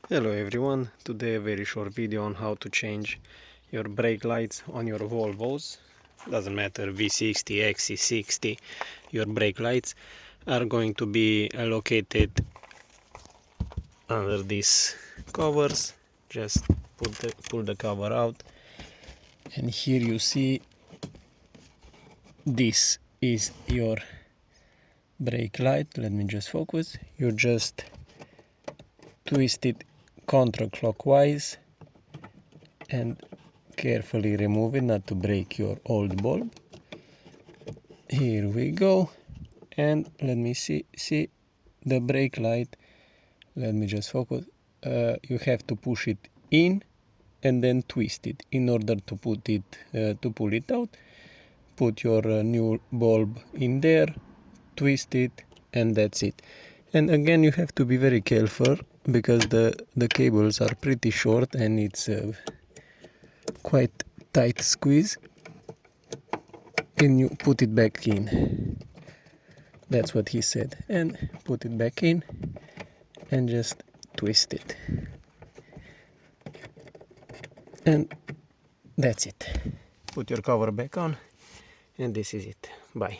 Hello everyone, today a very short video on how to change your brake lights on your Volvos. Doesn't matter, V60, Xc60, your brake lights are going to be located under these covers. Just pull the cover out, and here you see this is your brake light. Let me just focus. You just twist it counterclockwise and carefully remove it not to break your old bulb. Here we go, and let me see the brake light. Let me just focus. You have to push it in and then twist it in order to put it to pull it out. Put your new bulb in there, twist it, and that's it. And again, you have to be very careful because the cables are pretty short and it's quite tight squeeze, and you put it back in. That's what he said. And put it back in and just twist it, and that's it. Put your cover back on, and this is it. Bye.